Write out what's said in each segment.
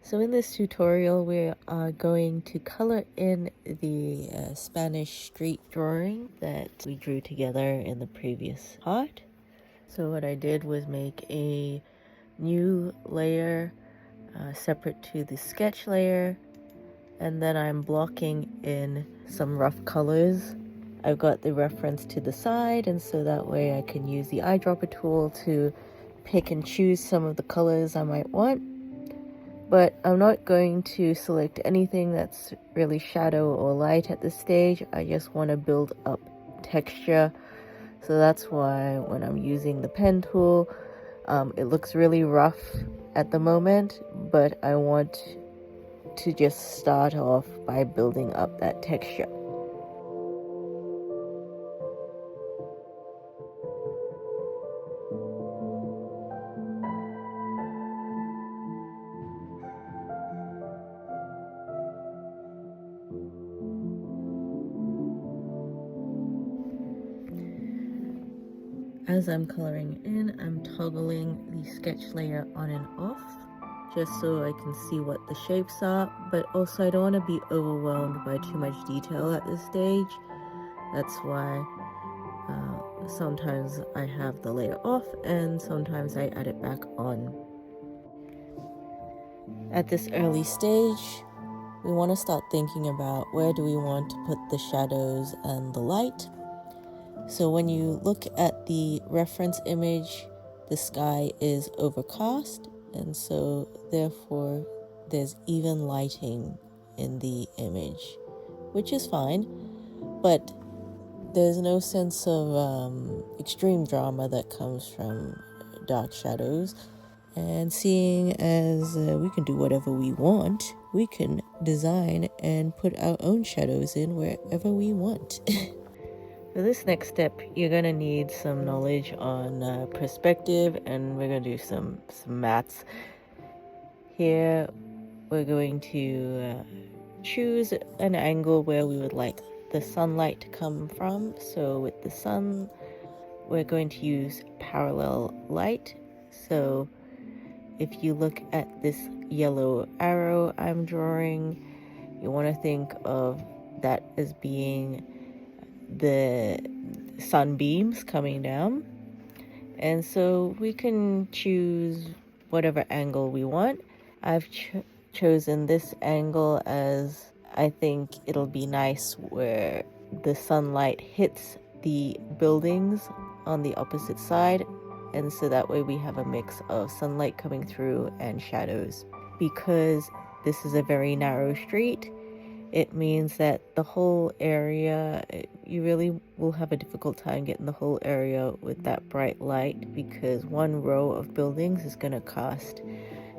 So in this tutorial, we are going to color in the Spanish street drawing that we drew together in the previous part. So what I did was make a new layer separate to the sketch layer, and then I'm blocking in some rough colors. I've got the reference to the side, and so that way I can use the eyedropper tool to pick and choose some of the colors I might want. But I'm not going to select anything that's really shadow or light at this stage. I just want to build up texture. So that's why when I'm using the pen tool, it looks really rough at the moment, but I want to just start off by building up that texture. As I'm coloring in, I'm toggling the sketch layer on and off, just so I can see what the shapes are, but also I don't want to be overwhelmed by too much detail at this stage. That's why sometimes I have the layer off and sometimes I add it back on. At this early stage, we want to start thinking about where do we want to put the shadows and the light. So when you look at the reference image, the sky is overcast, and so therefore there's even lighting in the image, which is fine, but there's no sense of extreme drama that comes from dark shadows. And seeing as we can do whatever we want, we can design and put our own shadows in wherever we want. For this next step, you're going to need some knowledge on perspective, and we're going to do some maths. Here, we're going to choose an angle where we would like the sunlight to come from. So with the sun, we're going to use parallel light. So if you look at this yellow arrow I'm drawing, you want to think of that as being the sunbeams coming down. And so we can choose whatever angle we want. I've chosen this angle as I think it'll be nice where the sunlight hits the buildings on the opposite side, and so that way we have a mix of sunlight coming through and shadows. Because this is a very narrow street, it means that the whole area, you really will have a difficult time getting the whole area with that bright light, because one row of buildings is going to cast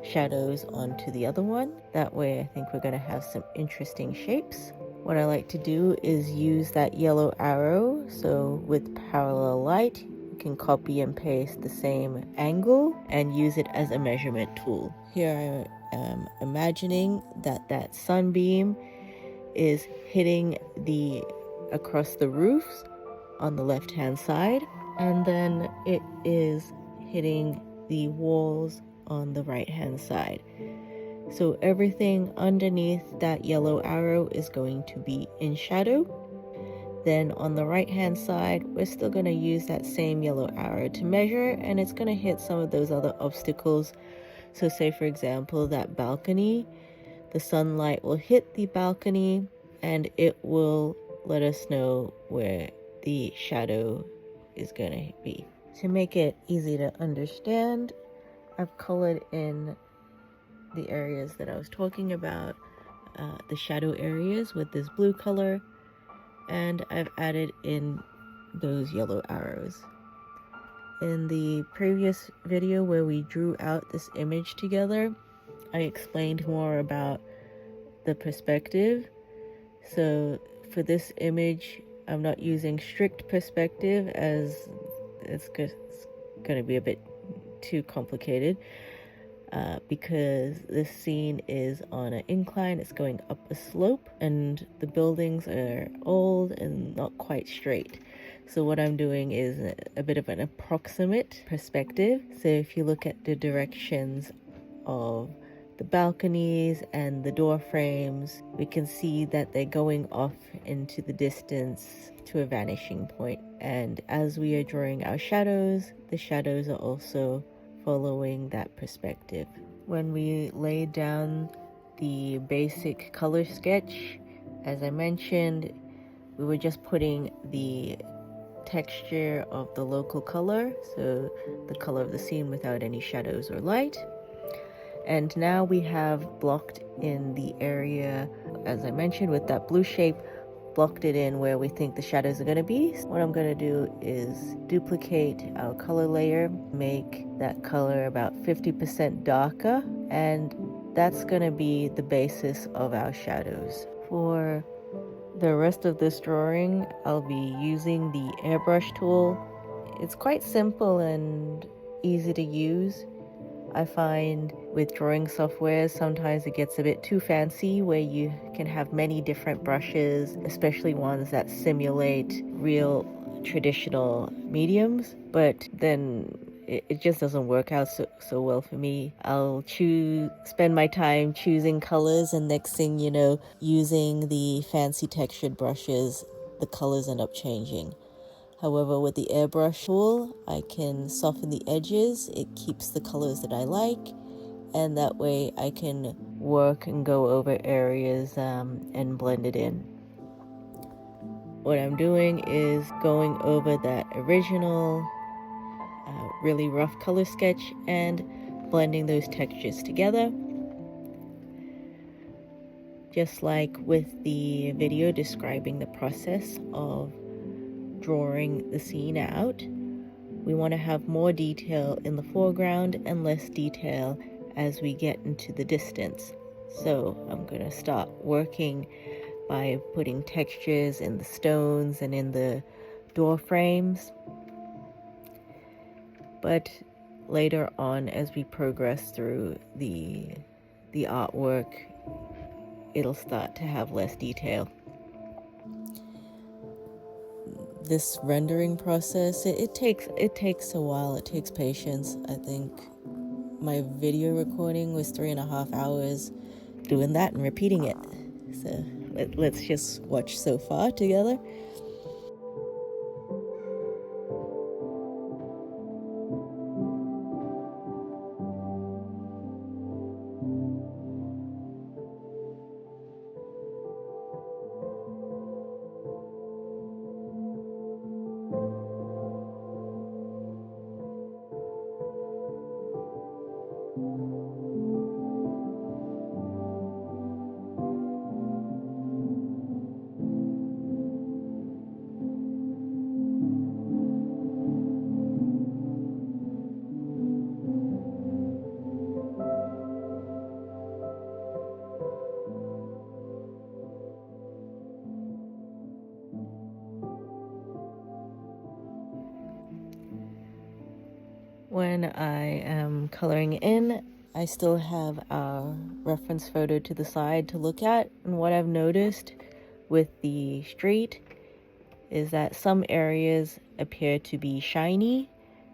shadows onto the other one. That way I think we're going to have some interesting shapes. What I like to do is use that yellow arrow. So with parallel light, you can copy and paste the same angle and use it as a measurement tool. Here I am imagining that that sunbeam is hitting across the roofs on the left hand side, and then it is hitting the walls on the right hand side. So everything underneath that yellow arrow is going to be in shadow. Then on the right hand side, we're still going to use that same yellow arrow to measure, and it's going to hit some of those other obstacles. So say for example that balcony, the sunlight will hit the balcony and it will let us know where the shadow is going to be. To make it easy to understand, I've colored in the areas that I was talking about, the shadow areas, with this blue color, and I've added in those yellow arrows. In the previous video where we drew out this image together, I explained more about the perspective. So for this image, I'm not using strict perspective as it's going to be a bit too complicated, because this scene is on an incline. It's going up a slope and the buildings are old and not quite straight. So what I'm doing is a bit of an approximate perspective. So if you look at the directions of the balconies and the door frames, we can see that they're going off into the distance to a vanishing point. And as we are drawing our shadows, the shadows are also following that perspective. When we lay down the basic color sketch, as I mentioned, we were just putting the texture of the local color, so the color of the scene without any shadows or light. And now we have blocked in the area, as I mentioned, with that blue shape, blocked it in where we think the shadows are going to be. What I'm going to do is duplicate our color layer, make that color about 50% darker, and that's going to be the basis of our shadows. For the rest of this drawing, I'll be using the airbrush tool. It's quite simple and easy to use. I find with drawing software, sometimes it gets a bit too fancy where you can have many different brushes, especially ones that simulate real traditional mediums, but then it just doesn't work out so well for me. I'll spend my time choosing colors, and next thing you know, using the fancy textured brushes, the colors end up changing. However, with the airbrush tool, I can soften the edges. It keeps the colors that I like, and that way I can work and go over areas and blend it in. What I'm doing is going over that original really rough color sketch and blending those textures together. Just like with the video describing the process of drawing the scene out, we want to have more detail in the foreground and less detail as we get into the distance. So I'm going to start working by putting textures in the stones and in the door frames. But later on, as we progress through the artwork, it'll start to have less detail. This rendering process, it takes a while. It takes patience. I think my video recording was 3.5 hours doing that and repeating it. So let's just watch so far together. When I am coloring in, I still have our reference photo to the side to look at. And what I've noticed with the street is that some areas appear to be shiny.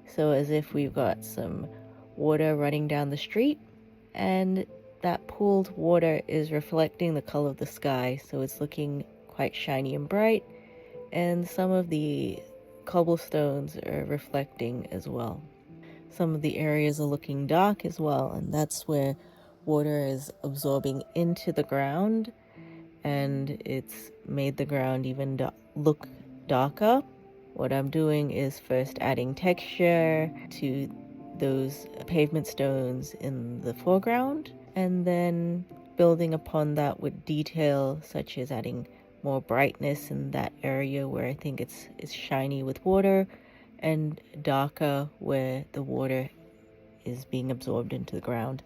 So as if we've got some water running down the street, and that pooled water is reflecting the color of the sky. So it's looking quite shiny and bright. And some of the cobblestones are reflecting as well. Some of the areas are looking dark as well, and that's where water is absorbing into the ground, and it's made the ground even look darker. What I'm doing is first adding texture to those pavement stones in the foreground, and then building upon that with detail, such as adding more brightness in that area where I think it's shiny with water, and darker where the water is being absorbed into the ground.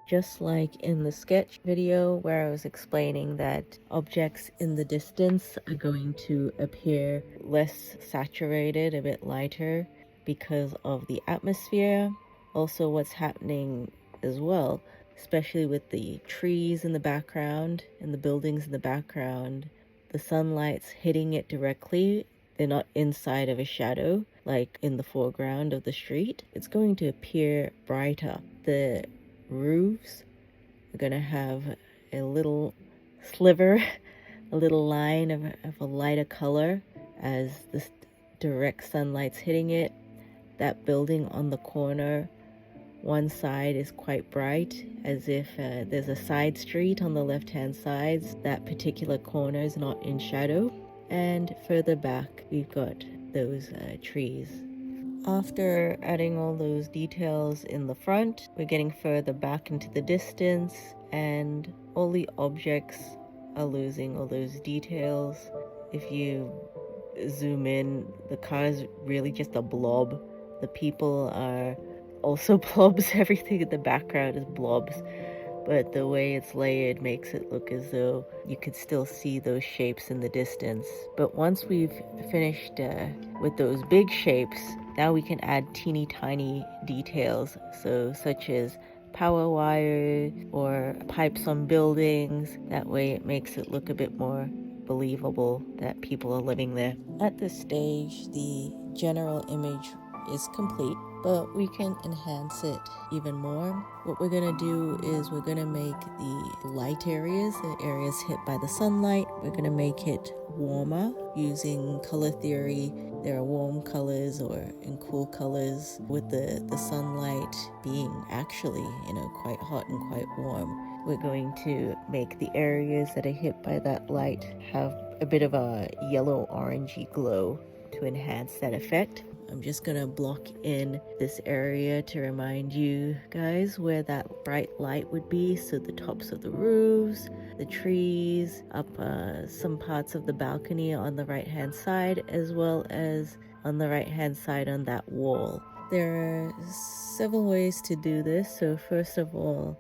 Just like in the sketch video where I was explaining that objects in the distance are going to appear less saturated, a bit lighter because of the atmosphere. Also, what's happening as well, especially with the trees in the background and the buildings in the background, the sunlight's hitting it directly. They're not inside of a shadow like in the foreground of the street. It's going to appear brighter. The roofs are going to have a little sliver, a little line of a lighter color as the direct sunlight's hitting it. That building on the corner, one side is quite bright, as if there's a side street on the left-hand side. That particular corner is not in shadow. And further back, we've got those trees. After adding all those details in the front, we're getting further back into the distance, and all the objects are losing all those details. If you zoom in, the car is really just a blob. The people are also blobs. Everything in the background is blobs. But the way it's layered makes it look as though you could still see those shapes in the distance. But once we've finished with those big shapes, now we can add teeny tiny details, so such as power wires or pipes on buildings. That way it makes it look a bit more believable that people are living there. At this stage, the general image is complete, but we can enhance it even more. What we're going to do is we're going to make the light areas, the areas hit by the sunlight, we're going to make it warmer using color theory. There are warm colors and cool colors, with the sunlight being actually, quite hot and quite warm. We're going to make the areas that are hit by that light have a bit of a yellow orangey glow to enhance that effect. I'm just gonna block in this area to remind you guys where that bright light would be. So the tops of the roofs, the trees, up some parts of the balcony on the right hand side, as well as on the right hand side on that wall. There are several ways to do this. So first of all,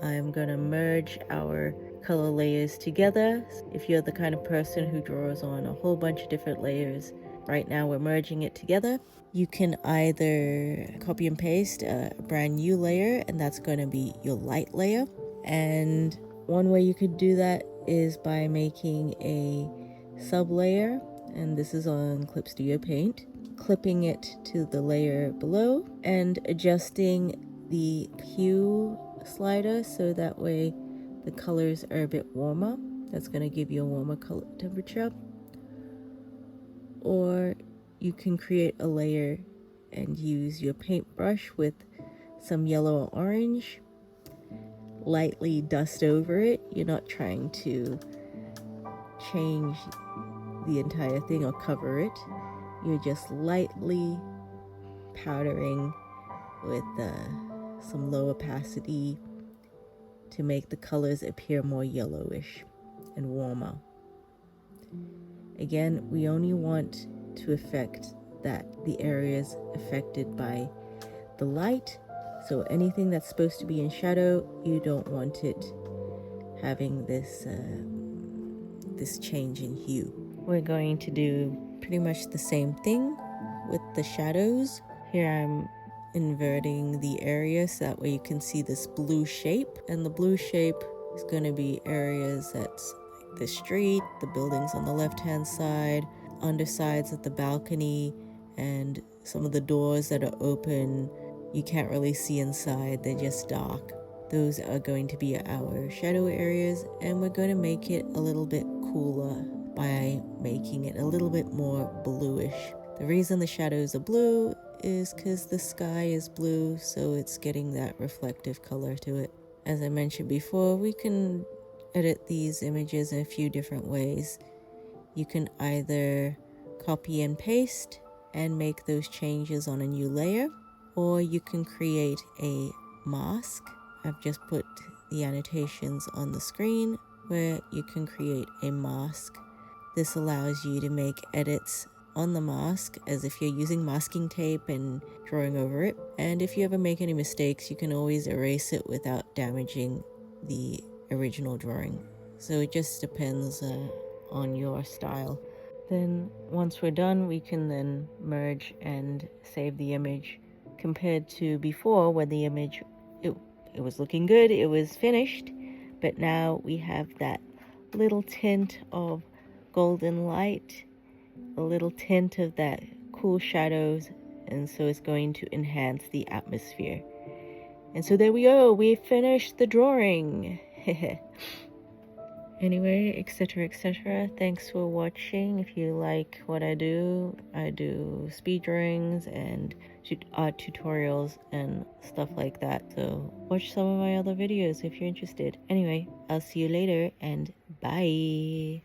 I'm gonna merge our color layers together. If you're the kind of person who draws on a whole bunch of different layers, right now we're merging it together. You can either copy and paste a brand new layer, and that's going to be your light layer. And one way you could do that is by making a sub layer, and this is on Clip Studio Paint, clipping it to the layer below and adjusting the hue slider so that way the colors are a bit warmer. That's going to give you a warmer color temperature. Or you can create a layer and use your paintbrush with some yellow or orange, lightly dust over it. You're not trying to change the entire thing or cover it. You're just lightly powdering with some low opacity to make the colors appear more yellowish and warmer. Again, we only want to affect the areas affected by the light. So anything that's supposed to be in shadow, you don't want it having this change in hue. We're going to do pretty much the same thing with the shadows. Here I'm inverting the area so that way you can see this blue shape, and the blue shape is going to be areas that's like the street, the buildings on the left hand side, undersides of the balcony, and some of the doors that are open. You can't really see inside, they're just dark. Those are going to be our shadow areas, and we're going to make it a little bit cooler by making it a little bit more bluish. The reason the shadows are blue is because the sky is blue, so it's getting that reflective color to it. As I mentioned before, we can edit these images in a few different ways. You can either copy and paste and make those changes on a new layer, or you can create a mask. I've just put the annotations on the screen where you can create a mask. This allows you to make edits on the mask as if you're using masking tape and drawing over it. And if you ever make any mistakes, you can always erase it without damaging the original drawing. So it just depends on your style. Then once we're done, we can then merge and save the image, compared to before where the image, it was looking good, it was finished, but now we have that little tint of golden light, a little tint of that cool shadows, and so it's going to enhance the atmosphere. And so there we go, we finished the drawing. Anyway, etc. Thanks for watching. If you like what I do speed drawings and art tutorials and stuff like that. So watch some of my other videos if you're interested. Anyway, I'll see you later and bye.